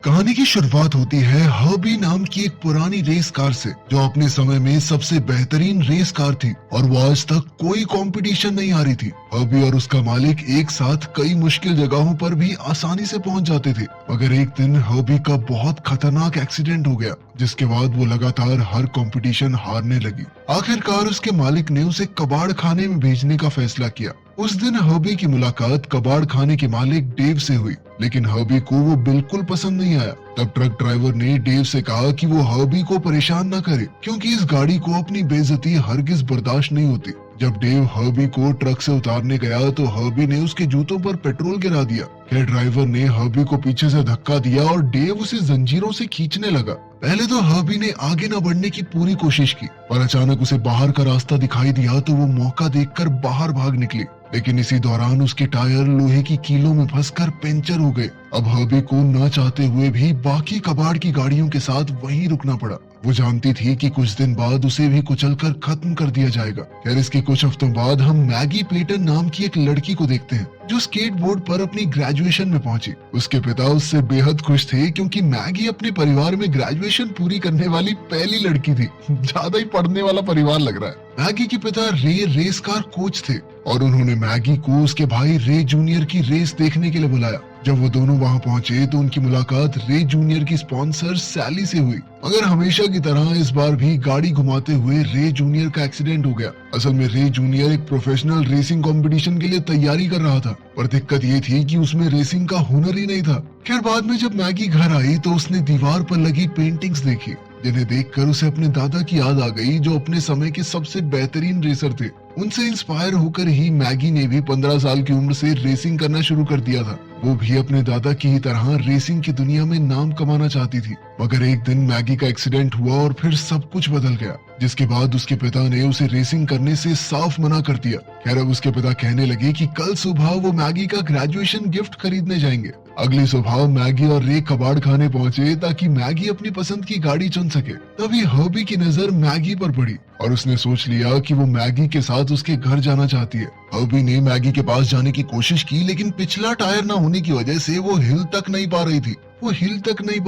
कहानी की शुरुआत होती है हर्बी नाम की एक पुरानी रेस कार से, जो अपने समय में सबसे बेहतरीन रेस कार थी और वो आज तक कोई कंपटीशन नहीं हारी थी। हर्बी और उसका मालिक एक साथ कई मुश्किल जगहों पर भी आसानी से पहुंच जाते थे, मगर एक दिन हर्बी का बहुत खतरनाक एक्सीडेंट हो गया, जिसके बाद वो लगातार हर कंपटीशन हारने लगी। आखिरकार उसके मालिक ने उसे कबाड़ खाने में भेजने का फैसला किया। उस दिन हर्बी की मुलाकात कबाड़ खाने के मालिक डेव से हुई, लेकिन हर्बी को वो बिल्कुल पसंद नहीं आया। तब ट्रक ड्राइवर ने डेव से कहा कि वो हर्बी को परेशान न करे, क्योंकि इस गाड़ी को अपनी बेइज्जती हरगिज बर्दाश्त नहीं होती। जब डेव हर्बी को ट्रक से उतारने गया तो हर्बी ने उसके जूतों पर पेट्रोल गिरा दिया। फिर ड्राइवर ने हर्बी को पीछे से धक्का दिया और डेव उसे जंजीरों से खींचने लगा। पहले तो हर्बी ने आगे न बढ़ने की पूरी कोशिश की, पर अचानक उसे बाहर का रास्ता दिखाई दिया तो वो मौका देखकर बाहर भाग निकली। लेकिन इसी दौरान उसके टायर लोहे की कीलों में फंसकर पंचर हो गए। अब हर्बी को न चाहते हुए भी बाकी कबाड़ की गाड़ियों के साथ वहीं रुकना पड़ा। वो जानती थी कि कुछ दिन बाद उसे भी कुचलकर खत्म कर दिया जाएगा। खैर, इसके कुछ हफ्तों बाद हम मैगी पेटन नाम की एक लड़की को देखते हैं, जो स्केट बोर्ड पर अपनी ग्रेजुएशन में पहुंची। उसके पिता उससे बेहद खुश थे, क्योंकि मैगी अपने परिवार में ग्रेजुएशन पूरी करने वाली पहली लड़की थी। ज्यादा ही पढ़ने वाला परिवार लग रहा है। मैगी के पिता रे रेस कार कोच थे और उन्होंने मैगी को उसके भाई रे जूनियर की रेस देखने के लिए बुलाया। जब वो दोनों वहां पहुंचे तो उनकी मुलाकात रे जूनियर की स्पॉन्सर सैली से हुई, मगर हमेशा की तरह इस बार भी गाड़ी घुमाते हुए रे जूनियर का एक्सीडेंट हो गया। असल में रे जूनियर एक प्रोफेशनल रेसिंग कंपटीशन के लिए तैयारी कर रहा था, पर दिक्कत ये थी कि उसमें रेसिंग का हुनर ही नहीं था। खैर, बाद में जब मैगी घर आई तो उसने दीवार पर लगी पेंटिंग्स देखी, जिन्हें देखकर उसे अपने दादा की याद आ गई, जो अपने समय के सबसे बेहतरीन रेसर थे। उनसे इंस्पायर होकर ही मैगी ने भी 15 साल की उम्र से रेसिंग करना शुरू कर दिया था। वो भी अपने दादा की ही तरह रेसिंग की दुनिया में नाम कमाना चाहती थी। मगर एक दिन मैगी का एक्सीडेंट हुआ और फिर सब कुछ बदल गया, जिसके बाद उसके पिता ने उसे रेसिंग करने से साफ मना कर दिया। खैर, अब उसके पिता कहने लगे कि कल सुबह वो मैगी का ग्रेजुएशन गिफ्ट खरीदने जाएंगे। अगली सुबह मैगी और रे कबाड़ खाने पहुंचे ताकि मैगी अपनी पसंद की गाड़ी चुन सके। तभी हर्बी की नजर मैगी पर पड़ी और उसने सोच लिया कि वो मैगी के साथ उसके घर जाना चाहती है। हर्बी ने मैगी के पास जाने की कोशिश की, लेकिन पिछला टायर न होने की वजह से वो हिल तक नहीं पा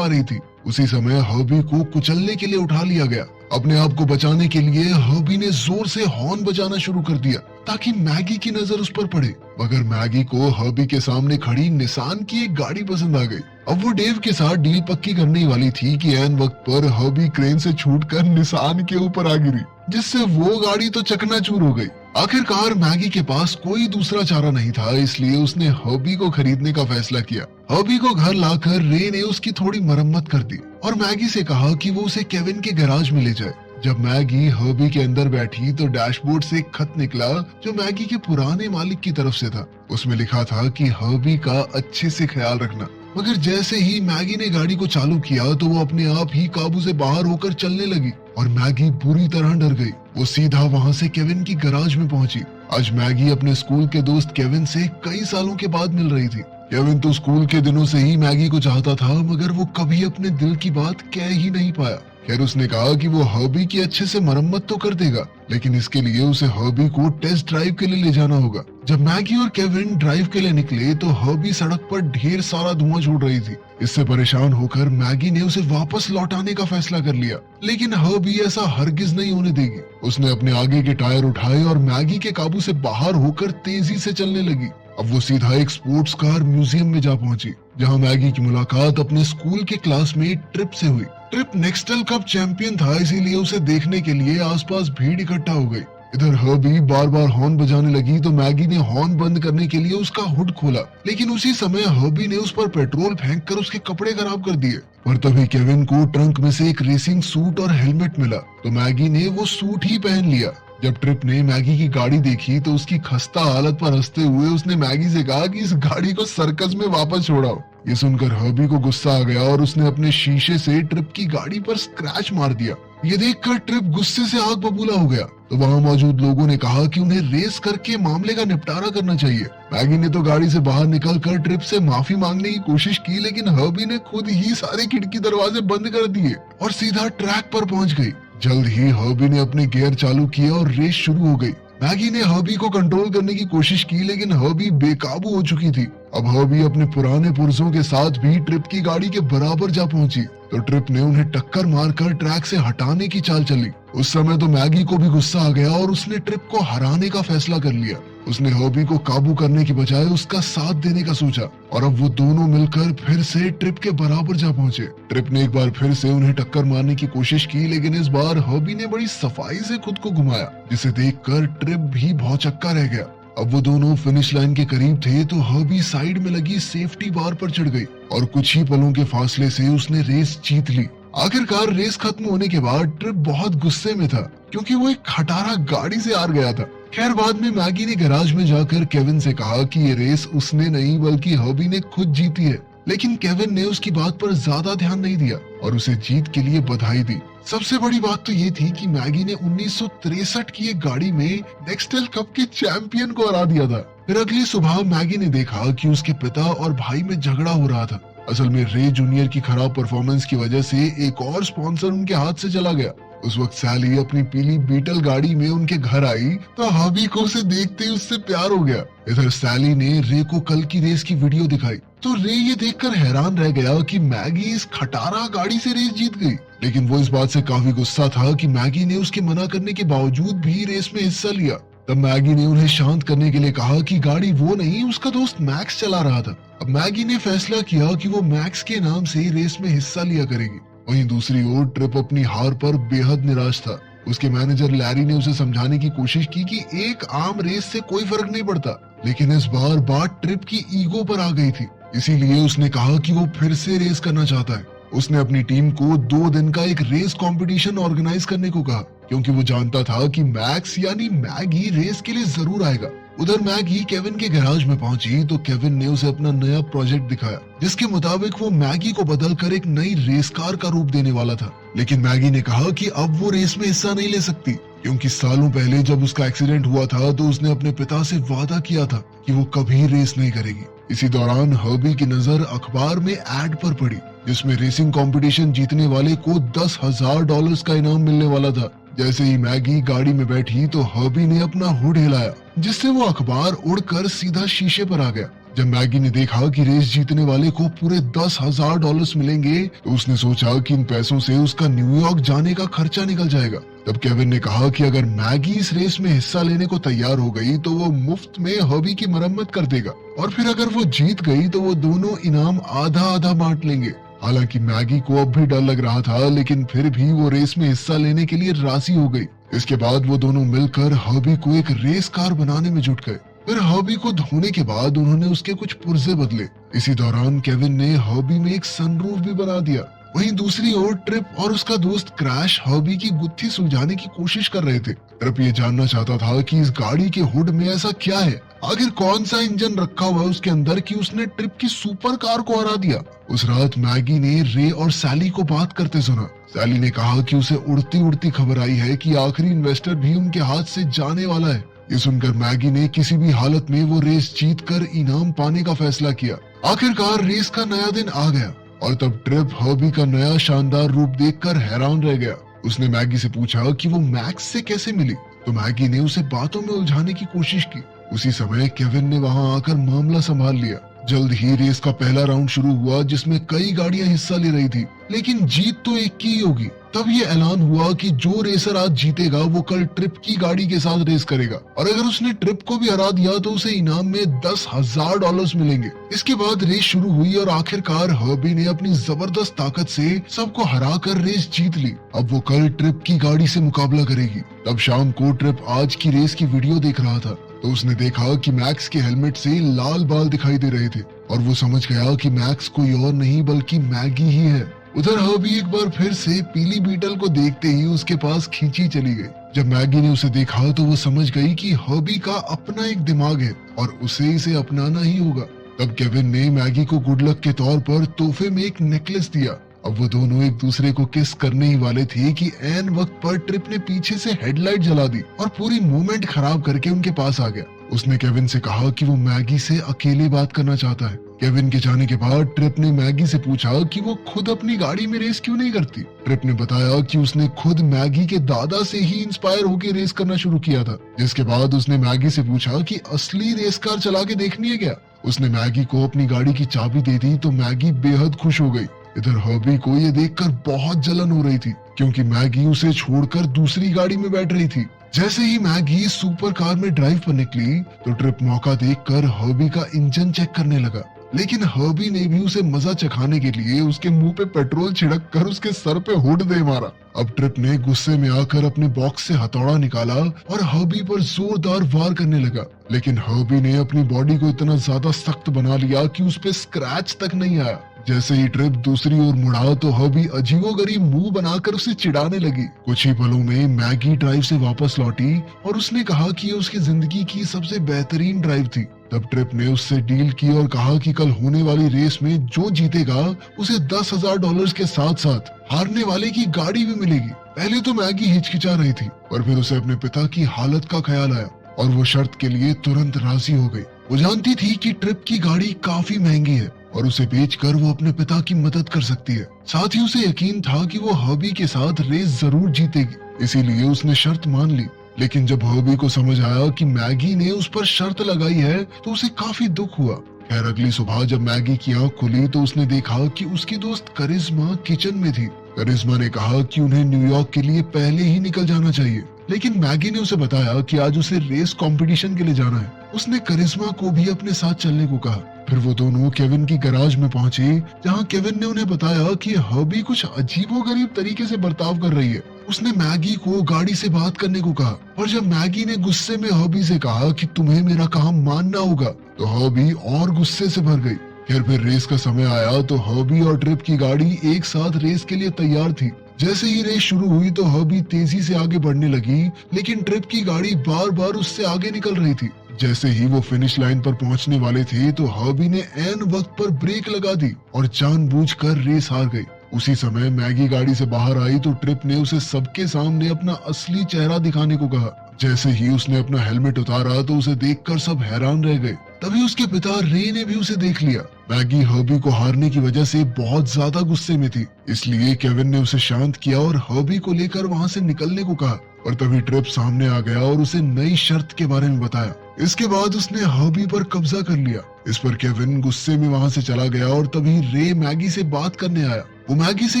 रही थी। उसी समय हर्बी को कुचलने के लिए उठा लिया गया। अपने आप को बचाने के लिए हर्बी ने जोर से हॉर्न बजाना शुरू कर दिया ताकि मैगी की नजर उस पर पड़े, मगर मैगी को हर्बी के सामने खड़ी निसान की एक गाड़ी पसंद आ गई। अब वो डेव के साथ डील पक्की करने वाली थी कि ऐन वक्त पर हर्बी क्रेन से छूटकर निसान के ऊपर आ गिरी, जिससे वो गाड़ी तो चकनाचूर हो गई। आखिरकार मैगी के पास कोई दूसरा चारा नहीं था, इसलिए उसने हर्बी को खरीदने का फैसला किया। हर्बी को घर लाकर रे ने उसकी थोड़ी मरम्मत कर दी और मैगी से कहा कि वो उसे केविन के गैराज में ले जाए। जब मैगी हर्बी के अंदर बैठी तो डैशबोर्ड से एक खत निकला, जो मैगी के पुराने मालिक की तरफ से था। उसमें लिखा था कि हर्बी का अच्छे से ख्याल रखना। मगर जैसे ही मैगी ने गाड़ी को चालू किया तो वो अपने आप ही काबू से बाहर होकर चलने लगी और मैगी बुरी तरह डर गई। वो सीधा वहां से केविन की गैराज में पहुंची। आज मैगी अपने स्कूल के दोस्त केविन से कई सालों के बाद मिल रही थी। केविन तो स्कूल के दिनों से ही मैगी को चाहता था, मगर वो कभी अपने दिल की बात कह ही नहीं पाया। खैर, उसने कहा कि वो हर्बी की अच्छे से मरम्मत तो कर देगा, लेकिन इसके लिए उसे हर्बी को टेस्ट ड्राइव के लिए ले जाना होगा। जब मैगी और केविन ड्राइव के लिए निकले तो हर्बी सड़क पर ढेर सारा धुआं छोड़ रही थी। इससे परेशान होकर मैगी ने उसे वापस लौटाने का फैसला कर लिया, लेकिन हर्बी ऐसा हरगिज नहीं होने देगी। उसने अपने आगे के टायर उठाए और मैगी के काबू से बाहर होकर तेजी से चलने लगी। अब वो सीधा एक स्पोर्ट्स कार म्यूजियम में जा पहुंची, जहां मैगी की मुलाकात अपने स्कूल के क्लासमेट ट्रिप से हुई। ट्रिप नेक्स्टल कप चैंपियन था, इसीलिए उसे देखने के लिए आसपास भीड़ इकट्ठा हो गई। इधर हर्बी बार बार हॉर्न बजाने लगी तो मैगी ने हॉर्न बंद करने के लिए उसका हुड खोला, लेकिन उसी समय हर्बी ने उस पर पेट्रोल फेंककर उसके कपड़े खराब कर दिए। और तभी केविन को ट्रंक में से एक रेसिंग सूट और हेलमेट मिला, तो मैगी ने वो सूट ही पहन लिया। जब ट्रिप ने मैगी की गाड़ी देखी तो उसकी खस्ता हालत पर हंसते हुए उसने मैगी से कहा कि इस गाड़ी को सर्कस में वापस छोड़ाओ। ये सुनकर हर्बी को गुस्सा आ गया और उसने अपने शीशे से ट्रिप की गाड़ी पर स्क्रैच मार दिया। ये देखकर ट्रिप गुस्से से आग बबूला हो गया, तो वहां मौजूद लोगों ने कहा कि उन्हें रेस करके मामले का निपटारा करना चाहिए। मैगी ने तो गाड़ी से बाहर निकलकर ट्रिप से माफी मांगने की कोशिश की, लेकिन हर्बी ने खुद ही सारे खिड़की दरवाजे बंद कर दिए और सीधा ट्रैक पर पहुंच गई। जल्द ही हर्बी ने अपने गियर चालू किए और रेस शुरू हो गई। मैगी ने हर्बी को कंट्रोल करने की कोशिश की, लेकिन हर्बी बेकाबू हो चुकी थी। अब हर्बी अपने पुराने पुरजों के साथ भी ट्रिप की गाड़ी के बराबर जा पहुंची, तो ट्रिप ने उन्हें टक्कर मारकर ट्रैक से हटाने की चाल चली। उस समय तो मैगी को भी गुस्सा आ गया और उसने ट्रिप को हराने का फैसला कर लिया। उसने हर्बी को काबू करने की बजाय उसका साथ देने का सोचा, और अब वो दोनों मिलकर फिर से ट्रिप के बराबर जा पहुंचे। ट्रिप ने एक बार फिर से उन्हें टक्कर मारने की कोशिश की, लेकिन इस बार हर्बी ने बड़ी सफाई से खुद को घुमाया, जिसे देखकर ट्रिप भी भौचक्का रह गया। अब वो दोनों फिनिश लाइन के करीब थे तो हर्बी साइड में लगी सेफ्टी बार पर चढ़ गई और कुछ ही पलों के फासले से उसने रेस जीत ली। आखिरकार रेस खत्म होने के बाद ट्रिप बहुत गुस्से में था, क्योंकि वो एक खटारा गाड़ी से हार गया था। खैर, बाद में मैगी ने गैराज में जाकर केविन से कहा कि ये रेस उसने नहीं बल्कि हर्बी ने खुद जीती है, लेकिन केविन ने उसकी बात पर ज्यादा ध्यान नहीं दिया और उसे जीत के लिए बधाई दी। सबसे बड़ी बात तो ये थी कि मैगी ने 1963 की एक गाड़ी में नेक्सटेल कप के चैंपियन को हरा दिया था। फिर अगली सुबह मैगी ने देखा कि उसके पिता और भाई में झगड़ा हो रहा था। असल में रे जूनियर की खराब परफॉर्मेंस की वजह से एक और स्पॉन्सर उनके हाथ से चला गया। उस वक्त सैली अपनी पीली बीटल गाड़ी में उनके घर आई तो हर्बी को उसे देखते ही उससे प्यार हो गया। इधर सैली ने रे को कल की रेस की वीडियो दिखाई तो रे ये देखकर हैरान रह गया कि मैगी इस खटारा गाड़ी से रेस जीत गई। लेकिन वो इस बात से काफी गुस्सा था कि मैगी ने उसके मना करने के बावजूद भी रेस में हिस्सा लिया। तब मैगी ने उन्हें शांत करने के लिए कहा कि गाड़ी वो नहीं, उसका दोस्त मैक्स चला रहा था। अब मैगी ने फैसला किया कि वो मैक्स के नाम से रेस में हिस्सा लिया करेगी। वहीं दूसरी ओर ट्रिप अपनी हार पर बेहद निराश था। उसके मैनेजर लैरी ने उसे समझाने की कोशिश की कि एक आम रेस से कोई फर्क नहीं पड़ता, लेकिन इस बार बात ट्रिप की ईगो पर आ गई थी। इसीलिए उसने कहा कि वो फिर से रेस करना चाहता है। उसने अपनी टीम को 2 दिन का एक रेस कंपटीशन ऑर्गेनाइज करने को कहा, क्योंकि वो जानता था कि मैक्स यानी मैगी रेस के लिए जरूर आएगा। उधर मैगी केविन के गैराज में पहुंची तो केविन ने उसे अपना नया प्रोजेक्ट दिखाया, जिसके मुताबिक वो मैगी को बदलकर एक नई रेस कार का रूप देने वाला था। लेकिन मैगी ने कहा कि अब वो रेस में हिस्सा नहीं ले सकती, क्योंकि सालों पहले जब उसका एक्सीडेंट हुआ था तो उसने अपने पिता से वादा किया था कि वो कभी रेस नहीं करेगी। इसी दौरान हर्बी की नजर अखबार में एड पर पड़ी, जिसमें रेसिंग कंपटीशन जीतने वाले को $10,000 का इनाम मिलने वाला था। जैसे ही मैगी गाड़ी में बैठी तो हर्बी ने अपना हुड हिलाया, जिससे वो अखबार उड़कर सीधा शीशे पर आ गया। जब मैगी ने देखा कि रेस जीतने वाले को पूरे $10,000 मिलेंगे तो उसने सोचा कि इन पैसों से उसका न्यूयॉर्क जाने का खर्चा निकल जाएगा। तब केविन ने कहा कि अगर मैगी इस रेस में हिस्सा लेने को तैयार हो गई तो वो मुफ्त में हर्बी की मरम्मत कर देगा, और फिर अगर वो जीत गई तो वो दोनों इनाम आधा आधा बांट लेंगे। हालांकि मैगी को अब भी डर लग रहा था, लेकिन फिर भी वो रेस में हिस्सा लेने के लिए राजी हो गई। इसके बाद वो दोनों मिलकर हर्बी को एक रेस कार बनाने में जुट गए। फिर हर्बी को धोने के बाद उन्होंने उसके कुछ पुर्जे बदले। इसी दौरान केविन ने हर्बी में एक सनरूफ भी बना दिया। वहीं दूसरी ओर ट्रिप और उसका दोस्त क्रैश हर्बी की गुत्थी सुलझाने की कोशिश कर रहे थे। ट्रिप ये जानना चाहता था कि इस गाड़ी के हुड में ऐसा क्या है, आखिर कौन सा इंजन रखा हुआ है उसके अंदर कि उसने ट्रिप की सुपर कार को हरा दिया। उस रात मैगी ने रे और सैली को बात करते सुना। सैली ने कहा कि उसे उड़ती उड़ती खबर आई है कि आखिरी इन्वेस्टर भी उनके हाथ से जाने वाला है। ये सुनकर मैगी ने किसी भी हालत में वो रेस जीतकर इनाम पाने का फैसला किया। आखिरकार रेस का नया दिन आ गया और तब ट्रिप हर्बी का नया शानदार रूप देखकर हैरान रह गया। उसने मैगी से पूछा कि वो मैक्स से कैसे मिली, तो मैगी ने उसे बातों में उलझाने की कोशिश की। उसी समय केविन ने वहां आकर मामला संभाल लिया। जल्द ही रेस का पहला राउंड शुरू हुआ, जिसमें कई गाड़ियां हिस्सा ले रही थी, लेकिन जीत तो एक की ही होगी। तब ये ऐलान हुआ कि जो रेसर आज जीतेगा वो कल ट्रिप की गाड़ी के साथ रेस करेगा, और अगर उसने ट्रिप को भी हरा दिया तो उसे इनाम में $10,000 मिलेंगे। इसके बाद रेस शुरू हुई और आखिरकार हर्बी ने अपनी जबरदस्त ताकत से सबको हराकर रेस जीत ली। अब वो कल ट्रिप की गाड़ी से मुकाबला करेगी। तब शाम को ट्रिप आज की रेस की वीडियो देख रहा था तो उसने देखा कि मैक्स के हेलमेट से लाल बाल दिखाई दे रहे थे, और वो समझ गया कि मैक्स कोई और नहीं बल्कि मैगी ही है। उधर हर्बी एक बार फिर से पीली बीटल को देखते ही उसके पास खींची चली गई। जब मैगी ने उसे देखा तो वो समझ गई कि हर्बी का अपना एक दिमाग है और उसे इसे अपनाना ही होगा। तब केविन ने मैगी को गुड लक के तौर पर तोहफे में एक नेकलेस दिया। अब वो दोनों एक दूसरे को किस करने ही वाले थे कि ऐन वक्त पर ट्रिप ने पीछे से हेडलाइट जला दी और पूरी मूवमेंट खराब करके उनके पास आ गया। उसने केविन से कहा कि वो मैगी से अकेले बात करना चाहता है। केविन के जाने के बाद ट्रिप ने मैगी से पूछा कि वो खुद अपनी गाड़ी में रेस क्यों नहीं करती। ट्रिप ने बताया कि उसने खुद मैगी के दादा से ही इंस्पायर होकर रेस करना शुरू किया था। जिसके बाद उसने मैगी से पूछा कि असली रेस कार चला के देखनी है क्या। उसने मैगी को अपनी गाड़ी की चाबी दे दी तो मैगी बेहद खुश हो गई। इधर हर्बी को ये देखकर बहुत जलन हो रही थी क्योंकि मैगी उसे छोड़कर दूसरी गाड़ी में बैठ रही थी। जैसे ही मैगी सुपर कार में ड्राइव पर निकली तो ट्रिप मौका देखकर हर्बी का इंजन चेक करने लगा, लेकिन हर्बी ने भी उसे मजा चखाने के लिए उसके मुंह पे पेट्रोल छिड़क कर उसके सर पे हुड दे मारा। अब ट्रिप ने गुस्से में आकर अपने बॉक्स से हथौड़ा निकाला और हर्बी पर जोरदार वार करने लगा, लेकिन हर्बी ने अपनी बॉडी को इतना ज्यादा सख्त बना लिया कि उस पे स्क्रैच तक नहीं आया। जैसे ही ट्रिप दूसरी ओर मुड़ा तो हर्बी अजीबोगरीब मुंह बनाकर उसे चिढ़ाने लगी। कुछ ही पलों में मैगी ड्राइव से वापस लौटी और उसने कहा कि ये उसकी जिंदगी की सबसे बेहतरीन ड्राइव थी। तब ट्रिप ने उससे डील की और कहा कि कल होने वाली रेस में जो जीतेगा उसे $10,000 के साथ साथ हारने वाले की गाड़ी भी मिलेगी। पहले तो मैगी हिचकिचा रही थी पर फिर उसे अपने पिता की हालत का ख्याल आया और वो शर्त के लिए तुरंत राजी हो गई। वो जानती थी कि ट्रिप की गाड़ी काफी महंगी है और उसे बेचकर वो अपने पिता की मदद कर सकती है। साथ ही उसे यकीन था कि वो हर्बी के साथ रेस जरूर जीतेगी, इसीलिए उसने शर्त मान ली। लेकिन जब हर्बी को समझ आया कि मैगी ने उस पर शर्त लगाई है तो उसे काफी दुख हुआ। खैर अगली सुबह जब मैगी की आंख खुली तो उसने देखा कि उसकी दोस्त करिश्मा किचन में थी। करिश्मा ने कहा कि उन्हें न्यूयॉर्क के लिए पहले ही निकल जाना चाहिए, लेकिन मैगी ने उसे बताया कि आज उसे रेस कंपटीशन के लिए जाना है। उसने करिश्मा को भी अपने साथ चलने को कहा। फिर वो दोनों केविन की गैराज में पहुंचे जहां केविन ने उन्हें बताया कि हर्बी कुछ अजीबोगरीब तरीके से बर्ताव कर रही है। उसने मैगी को गाड़ी से बात करने को कहा और जब मैगी ने गुस्से में हर्बी से कहा कि तुम्हें मेरा काम मानना होगा तो हर्बी और गुस्से से भर गई। फिर रेस का समय आया तो हर्बी और ट्रिप की गाड़ी एक साथ रेस के लिए तैयार थी। जैसे ही रेस शुरू हुई तो हर्बी तेजी से आगे बढ़ने लगी, लेकिन ट्रिप की गाड़ी बार बार उससे आगे निकल रही थी। जैसे ही वो फिनिश लाइन पर पहुंचने वाले थे तो हर्बी ने ऐन वक्त पर ब्रेक लगा दी और जानबूझकर रेस हार गई। उसी समय मैगी गाड़ी से बाहर आई तो ट्रिप ने उसे सबके सामने अपना असली चेहरा दिखाने को कहा। जैसे ही उसने अपना हेलमेट उतारा तो उसे देखकर सब हैरान रह गए। तभी उसके पिता रे ने भी उसे देख लिया। मैगी हर्बी को हारने की वजह से बहुत ज्यादा गुस्से में थी, इसलिए केविन ने उसे शांत किया और हर्बी को लेकर वहां से निकलने को कहा। और तभी ट्रिप सामने आ गया और उसे नई शर्त के बारे में बताया। इसके बाद उसने हर्बी पर कब्जा कर लिया। इस पर केविन गुस्से में वहां से चला गया और तभी रे मैगी से बात करने आया। वो मैगी से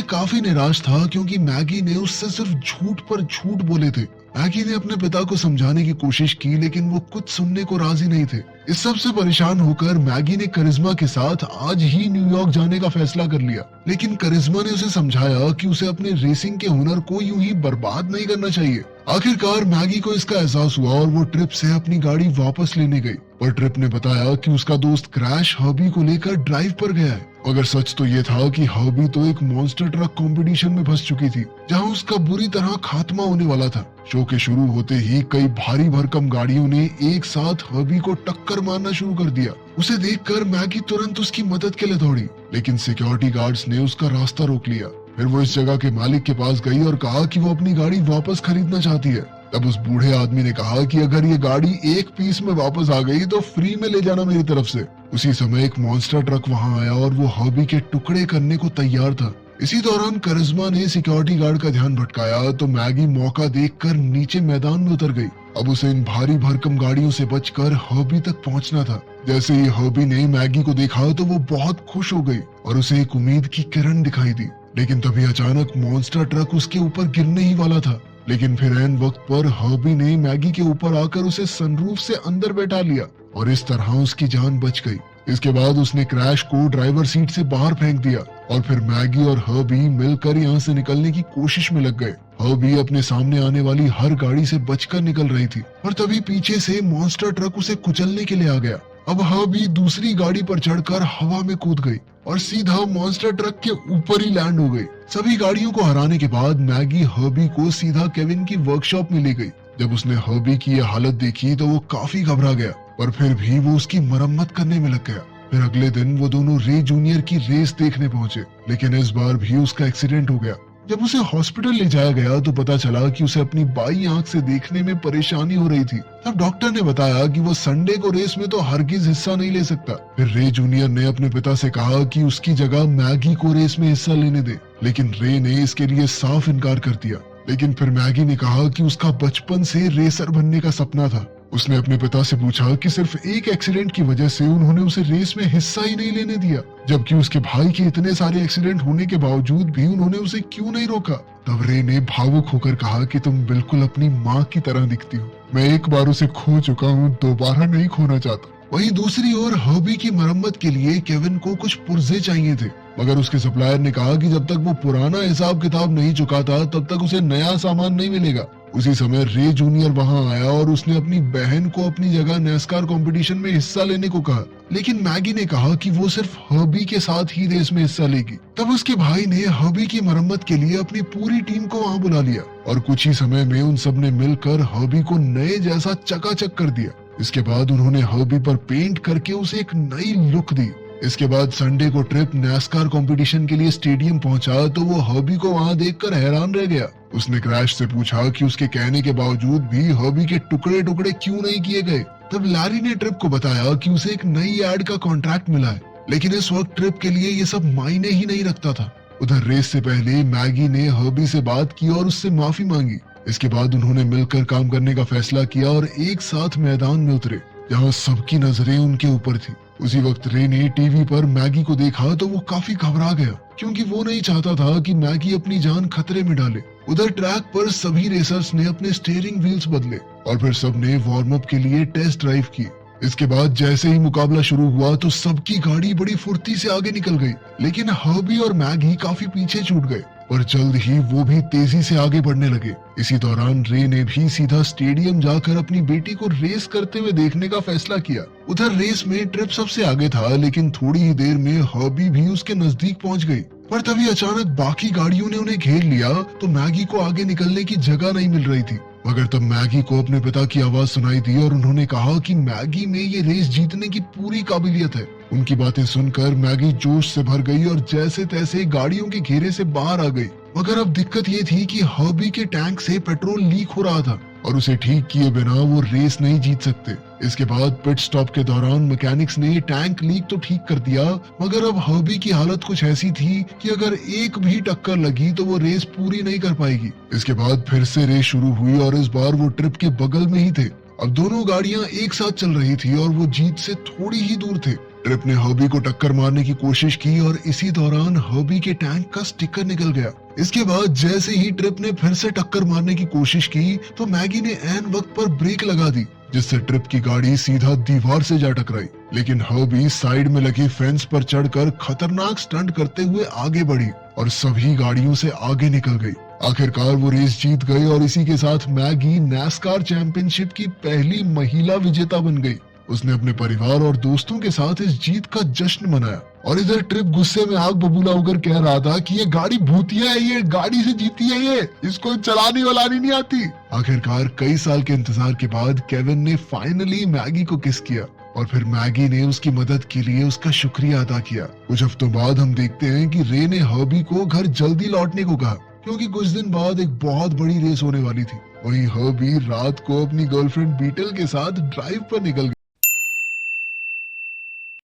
काफी निराश था क्योंकि मैगी ने उससे सिर्फ झूठ पर झूठ बोले थे। मैगी ने अपने पिता को समझाने की कोशिश की लेकिन वो कुछ सुनने को राजी नहीं थे। इस सब से परेशान होकर मैगी ने करिश्मा के साथ आज ही न्यूयॉर्क जाने का फैसला कर लिया, लेकिन करिश्मा ने उसे समझाया कि उसे अपने रेसिंग के हुनर को यूं ही बर्बाद नहीं करना चाहिए। आखिरकार मैगी को इसका एहसास हुआ और वो ट्रिप से अपनी गाड़ी वापस लेने गई। पर ट्रिप ने बताया कि उसका दोस्त क्रैश हर्बी को लेकर ड्राइव पर गया है, मगर सच तो ये था कि हर्बी तो एक मॉन्स्टर ट्रक कंपटीशन में फंस चुकी थी जहां उसका बुरी तरह खात्मा होने वाला था। शो के शुरू होते ही कई भारी भरकम गाड़ियों ने एक साथ हर्बी को टक्कर मारना शुरू कर दिया। उसे देखकर मैगी तुरंत उसकी मदद के लिए दौड़ी, लेकिन सिक्योरिटी गार्ड्स ने उसका रास्ता रोक लिया। फिर वो इस जगह के मालिक के पास गई और कहा कि वो अपनी गाड़ी वापस खरीदना चाहती है। तब उस बूढ़े आदमी ने कहा कि अगर ये गाड़ी एक पीस में वापस आ गई तो फ्री में ले जाना मेरी तरफ से। उसी समय एक मॉन्स्टर ट्रक वहां आया और वो हर्बी के टुकड़े करने को तैयार था। इसी दौरान करिश्मा ने सिक्योरिटी गार्ड का ध्यान भटकाया तो मैगी मौका देखकर नीचे मैदान में उतर गई। अब उसे इन भारी भरकम गाड़ियों से बचकर हर्बी तक पहुंचना था। जैसे ही हर्बी ने मैगी को देखा तो वो बहुत खुश हो गई और उसे एक उम्मीद की किरण दिखाई दी। लेकिन तभी अचानक मॉन्स्टर ट्रक उसके ऊपर गिरने ही वाला था, लेकिन फिर ऐन वक्त पर हर्बी ने मैगी के ऊपर आकर उसे सनरूफ से अंदर बैठा लिया और इस तरह उसकी जान बच गई। इसके बाद उसने क्रैश को ड्राइवर सीट से बाहर फेंक दिया और फिर मैगी और हर्बी मिलकर यहाँ से निकलने की कोशिश में लग गए। हर्बी अपने सामने आने वाली हर गाड़ी से बचकर निकल रही थी और तभी पीछे से मॉन्स्टर ट्रक उसे कुचलने के लिए आ गया। अब हर्बी दूसरी गाड़ी पर चढ़कर हवा में कूद गई और सीधा मॉन्स्टर ट्रक के ऊपर ही लैंड हो गई। सभी गाड़ियों को हराने के बाद मैगी हर्बी को सीधा केविन की वर्कशॉप में ले गई। जब उसने हर्बी की यह हालत देखी तो वो काफी घबरा गया, पर फिर भी वो उसकी मरम्मत करने में लग गया। फिर अगले दिन वो दोनों रे जूनियर की रेस देखने पहुंचे, लेकिन इस बार भी उसका एक्सीडेंट हो गया। जब उसे हॉस्पिटल ले जाया गया तो पता चला कि उसे अपनी बाई आंख से देखने में परेशानी हो रही थी। तब डॉक्टर ने बताया कि वो संडे को रेस में तो हरगिज हिस्सा नहीं ले सकता। फिर रे जूनियर ने अपने पिता से कहा कि उसकी जगह मैगी को रेस में हिस्सा लेने दे, लेकिन रे ने इसके लिए साफ इनकार कर दिया। लेकिन फिर मैगी ने कहा कि उसका बचपन से रेसर बनने का सपना था। उसने अपने पिता से पूछा कि सिर्फ एक एक्सीडेंट की वजह से उन्होंने उसे रेस में हिस्सा ही नहीं लेने दिया, जबकि उसके भाई के इतने सारे एक्सीडेंट होने के बावजूद भी उन्होंने उसे क्यों नहीं रोका। तब रे ने भावुक होकर कहा कि तुम बिल्कुल अपनी माँ की तरह दिखती हो। मैं एक बार उसे खो चुका हूँ, दोबारा नहीं खोना चाहता। वहीं दूसरी ओर हर्बी की मरम्मत के लिए केविन को कुछ पुर्जे चाहिए थे, मगर उसके सप्लायर ने कहा कि जब तक वो पुराना हिसाब किताब नहीं चुकाता तब तक उसे नया सामान नहीं मिलेगा। उसी समय रे जूनियर वहां आया और उसने अपनी बहन को अपनी जगह नैस्कार कंपटीशन में हिस्सा लेने को कहा, लेकिन मैगी ने कहा कि वो सिर्फ हर्बी के साथ ही रेस में हिस्सा लेगी। तब उसके भाई ने हर्बी की मरम्मत के लिए अपनी पूरी टीम को वहां बुला लिया और कुछ ही समय में उन सब ने मिलकर हर्बी को नए जैसा चकाचक कर दिया। इसके बाद उन्होंने हर्बी पर पेंट करके उसे एक नई लुक दी। इसके बाद संडे को ट्रिप नैस्कार कंपटीशन के लिए स्टेडियम पहुंचा तो वो हर्बी को वहां देखकर हैरान रह गया। उसने क्रैश से पूछा कि उसके कहने के बावजूद भी हर्बी के टुकड़े टुकड़े क्यों नहीं किए गए। तब लैरी ने ट्रिप को बताया कि उसे एक नई एड का कॉन्ट्रैक्ट मिला है, लेकिन इस वक्त ट्रिप के लिए ये सब मायने ही नहीं रखता था। उधर रेस से पहले मैगी ने हर्बी से बात की और उससे माफी मांगी। इसके बाद उन्होंने मिलकर काम करने का फैसला किया और एक साथ मैदान में उतरे, जहां सबकी नजरें उनके ऊपर थी। उसी वक्त रे ने टीवी पर मैगी को देखा तो वो काफी घबरा गया, क्योंकि वो नहीं चाहता था कि मैगी अपनी जान खतरे में डाले। उधर ट्रैक पर सभी रेसर्स ने अपने स्टीयरिंग व्हील्स बदले और फिर सबने वार्म अप के लिए टेस्ट ड्राइव की। इसके बाद जैसे ही मुकाबला शुरू हुआ तो सबकी गाड़ी बड़ी फुर्ती से आगे निकल गई, लेकिन हर्बी और मैगी काफी पीछे छूट गए और जल्द ही वो भी तेजी से आगे बढ़ने लगे। इसी दौरान रे ने भी सीधा स्टेडियम जाकर अपनी बेटी को रेस करते हुए देखने का फैसला किया। उधर रेस में ट्रिप सबसे आगे था, लेकिन थोड़ी ही देर में हर्बी भी उसके नजदीक पहुंच गई। पर तभी अचानक बाकी गाड़ियों ने उन्हें घेर लिया तो मैगी को आगे निकलने की जगह नहीं मिल रही थी। मगर तब मैगी को अपने पिता की आवाज सुनाई दी और उन्होंने कहा कि मैगी में ये रेस जीतने की पूरी काबिलियत है। उनकी बातें सुनकर मैगी जोश से भर गई और जैसे तैसे गाड़ियों के घेरे से बाहर आ गई। मगर अब दिक्कत ये थी कि हर्बी के टैंक से पेट्रोल लीक हो रहा था और उसे ठीक किए बिना वो रेस नहीं जीत सकते। इसके बाद पिट स्टॉप के दौरान मैकेनिक्स ने टैंक लीक तो ठीक कर दिया, मगर अब हर्बी की हालत कुछ ऐसी थी कि अगर एक भी टक्कर लगी तो वो रेस पूरी नहीं कर पाएगी। इसके बाद फिर से रेस शुरू हुई और इस बार वो ट्रिप के बगल में ही थे। अब दोनों गाड़ियां एक साथ चल रही थी और वो जीत से थोड़ी ही दूर थे। ट्रिप ने हर्बी को टक्कर मारने की कोशिश की और इसी दौरान हर्बी के टैंक का स्टिकर निकल गया। इसके बाद जैसे ही ट्रिप ने फिर से टक्कर मारने की कोशिश की तो मैगी ने ऐन वक्त पर ब्रेक लगा दी, जिससे ट्रिप की गाड़ी सीधा दीवार से जा टकराई। लेकिन हर्बी साइड में लगी फेंस पर चढ़कर खतरनाक स्टंट करते हुए आगे बढ़ी और सभी गाड़ियों से आगे निकल गई। आखिरकार वो रेस जीत गई और इसी के साथ मैगी नैस्कार चैंपियनशिप की पहली महिला विजेता बन गई। उसने अपने परिवार और दोस्तों के साथ इस जीत का जश्न मनाया और इधर ट्रिप गुस्से में आग बबूला होकर कह रहा था कि ये गाड़ी भूतिया है, ये गाड़ी से जीती है, ये इसको चलानी वलानी नहीं आती। आखिरकार कई साल के इंतजार के बाद केविन ने फाइनली मैगी को किस किया और फिर मैगी ने उसकी मदद के लिए उसका शुक्रिया अदा किया। कुछ हफ्तों बाद हम देखते हैं कि रे ने हर्बी को घर जल्दी लौटने को कहा, क्योंकि कुछ दिन बाद एक बहुत बड़ी रेस होने वाली थी। वहीं हर्बी रात को अपनी गर्लफ्रेंड बीटल के साथ ड्राइव पर निकल गया।